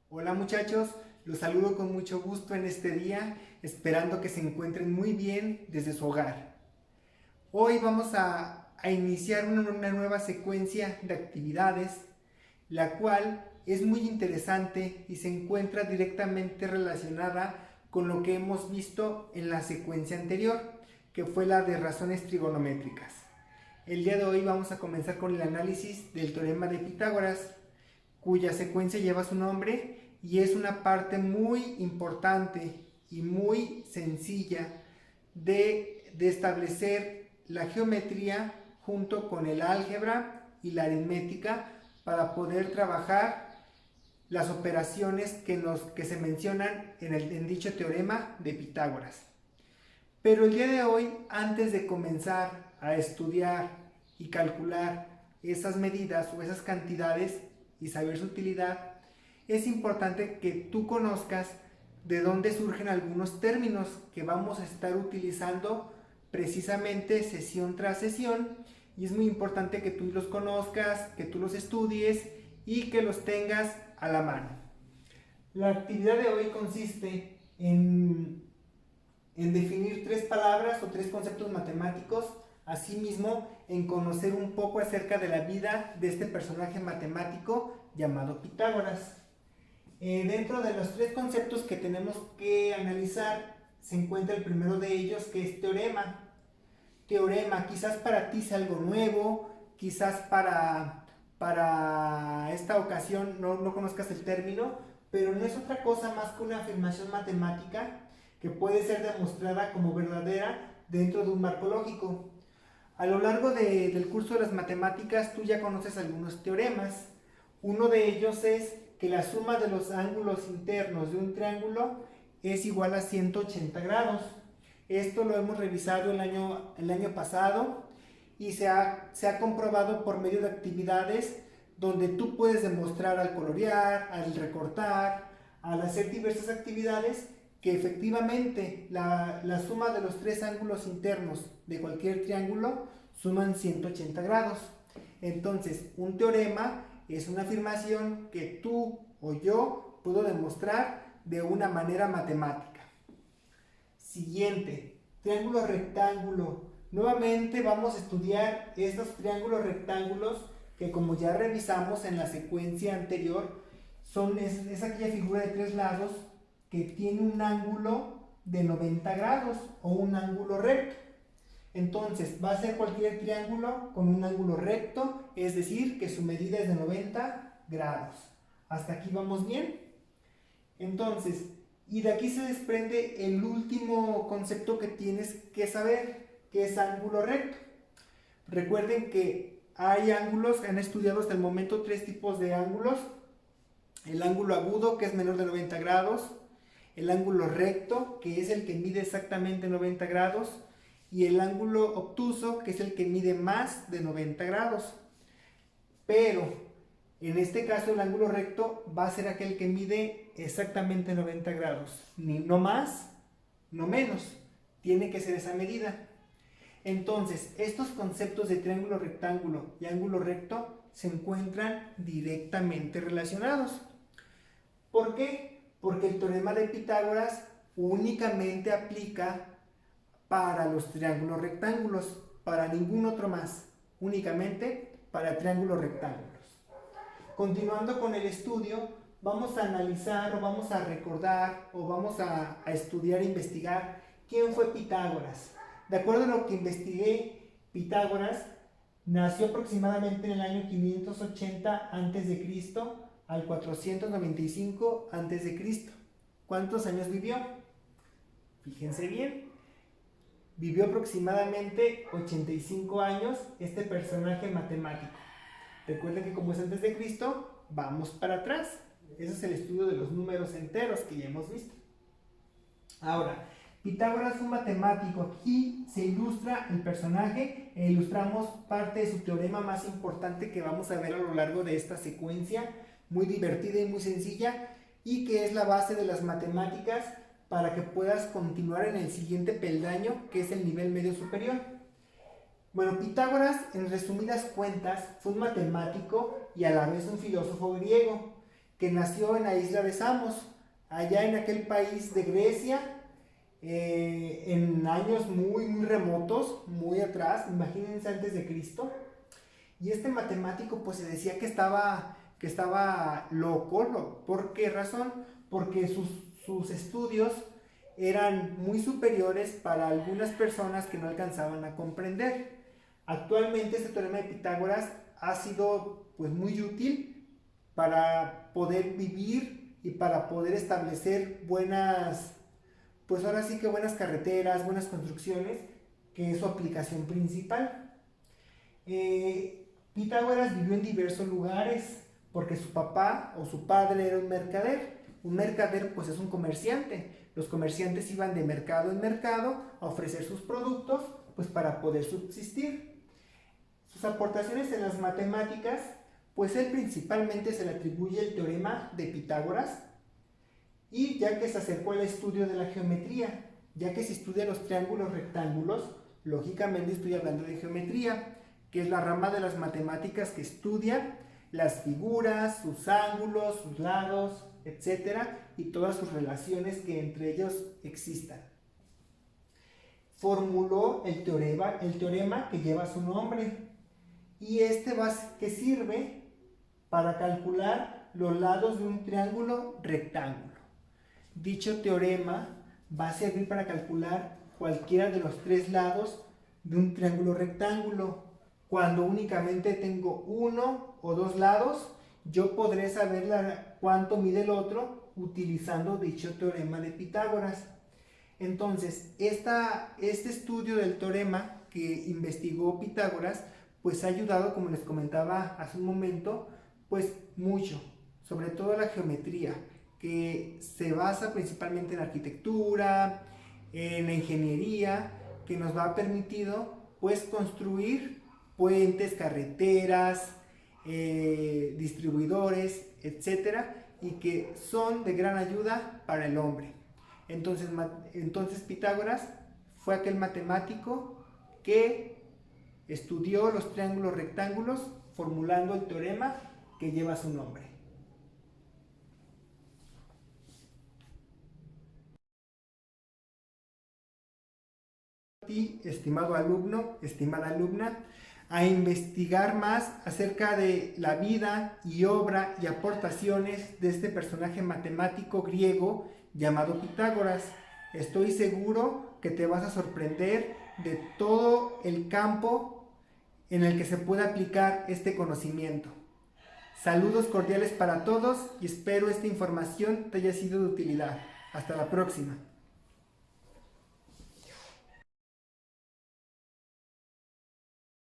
Hola muchachos, los saludo con mucho gusto en este día, esperando que se encuentren muy bien desde su hogar. Hoy vamos a iniciar una nueva secuencia de actividades, la cual es muy interesante y se encuentra directamente relacionada con lo que hemos visto en la secuencia anterior, que fue la de razones trigonométricas. El día de hoy vamos a comenzar con el análisis del teorema de Pitágoras, cuya secuencia lleva su nombre y es una parte muy importante y muy sencilla de establecer la geometría junto con el álgebra y la aritmética para poder trabajar las operaciones que se mencionan en dicho teorema de Pitágoras. Pero el día de hoy, antes de comenzar a estudiar y calcular esas medidas o esas cantidades y saber su utilidad, es importante que tú conozcas de dónde surgen algunos términos que vamos a estar utilizando precisamente sesión tras sesión, y es muy importante que tú los conozcas, que tú los estudies y que los tengas a la mano. La actividad de hoy consiste en definir tres palabras o tres conceptos matemáticos, asimismo en conocer un poco acerca de la vida de este personaje matemático llamado Pitágoras. Dentro de los tres conceptos que tenemos que analizar se encuentra el primero de ellos, que es teorema. Teorema, quizás para ti sea algo nuevo, quizás para esta ocasión no conozcas el término, pero no es otra cosa más que una afirmación matemática que puede ser demostrada como verdadera dentro de un marco lógico. A lo largo del curso de las matemáticas tú ya conoces algunos teoremas. Uno de ellos es que la suma de los ángulos internos de un triángulo es igual a 180 grados. Esto lo hemos revisado el año pasado y se ha comprobado por medio de actividades donde tú puedes demostrar al colorear, al recortar, al hacer diversas actividades que efectivamente la suma de los tres ángulos internos de cualquier triángulo suman 180 grados. Entonces, un teorema es una afirmación que tú o yo puedo demostrar de una manera matemática. Siguiente, triángulo rectángulo. Nuevamente vamos a estudiar estos triángulos rectángulos que, como ya revisamos en la secuencia anterior, es aquella figura de tres lados que tiene un ángulo de 90 grados o un ángulo recto. Entonces va a ser cualquier triángulo con un ángulo recto, es decir, que su medida es de 90 grados. ¿Hasta aquí vamos bien? Entonces, y de aquí se desprende el último concepto que tienes que saber, que es ángulo recto. Recuerden que hay ángulos, han estudiado hasta el momento tres tipos de ángulos. El ángulo agudo, que es menor de 90 grados. El ángulo recto, que es el que mide exactamente 90 grados. Y el ángulo obtuso, que es el que mide más de 90 grados. Pero en este caso el ángulo recto va a ser aquel que mide exactamente 90 grados. No más, no menos. Tiene que ser esa medida. Entonces, estos conceptos de triángulo rectángulo y ángulo recto se encuentran directamente relacionados. ¿Por qué? Porque el teorema de Pitágoras únicamente aplica para los triángulos rectángulos, para ningún otro más, únicamente para triángulos rectángulos. Continuando con el estudio, vamos a analizar o vamos a recordar o vamos a estudiar e investigar quién fue Pitágoras. De acuerdo a lo que investigué, Pitágoras nació aproximadamente en el año 580 a.C. al 495 a.C. ¿Cuántos años vivió? Fíjense bien. Vivió aproximadamente 85 años este personaje matemático. Recuerden que como es antes de Cristo, vamos para atrás. Ese es el estudio de los números enteros que ya hemos visto. Ahora, Pitágoras fue un matemático. Aquí se ilustra el personaje e ilustramos parte de su teorema más importante que vamos a ver a lo largo de esta secuencia, muy divertida y muy sencilla, y que es la base de las matemáticas para que puedas continuar en el siguiente peldaño, que es el nivel medio superior. Bueno, Pitágoras, en resumidas cuentas, fue un matemático y a la vez un filósofo griego que nació en la isla de Samos, allá en aquel país de Grecia, en años muy remotos, muy atrás, imagínense antes de Cristo. Y este matemático pues se decía que estaba loco. ¿Por qué razón? Porque sus estudios eran muy superiores para algunas personas que no alcanzaban a comprender. Actualmente este teorema de Pitágoras ha sido pues muy útil para poder vivir y para poder establecer buenas, pues ahora sí que buenas carreteras, buenas construcciones, que es su aplicación principal. Pitágoras vivió en diversos lugares porque su papá o su padre era un mercader. Un mercader pues es un comerciante. Los comerciantes iban de mercado en mercado a ofrecer sus productos pues para poder subsistir. Sus aportaciones en las matemáticas, pues él principalmente se le atribuye el teorema de Pitágoras, y ya que se acercó al estudio de la geometría, ya que se estudia los triángulos rectángulos, lógicamente estoy hablando de geometría, que es la rama de las matemáticas que estudia las figuras, sus ángulos, sus lados, etcétera, y todas sus relaciones que entre ellos existan. Formuló el teorema que lleva su nombre, y que sirve para calcular los lados de un triángulo rectángulo. Dicho teorema va a servir para calcular cualquiera de los tres lados de un triángulo rectángulo. Cuando únicamente tengo uno o dos lados, yo podré saber cuánto mide el otro utilizando dicho teorema de Pitágoras. Entonces, este estudio del teorema que investigó Pitágoras, pues ha ayudado, como les comentaba hace un momento, pues mucho, sobre todo la geometría, que se basa principalmente en la arquitectura, en la ingeniería, que nos ha permitido pues construir puentes, carreteras, distribuidores, etcétera, y que son de gran ayuda para el hombre. Entonces Pitágoras fue aquel matemático que estudió los triángulos rectángulos formulando el teorema que lleva su nombre. A ti, estimado alumno, estimada alumna, a investigar más acerca de la vida y obra y aportaciones de este personaje matemático griego llamado Pitágoras. Estoy seguro que te vas a sorprender de todo el campo en el que se puede aplicar este conocimiento. Saludos cordiales para todos y espero esta información te haya sido de utilidad. Hasta la próxima.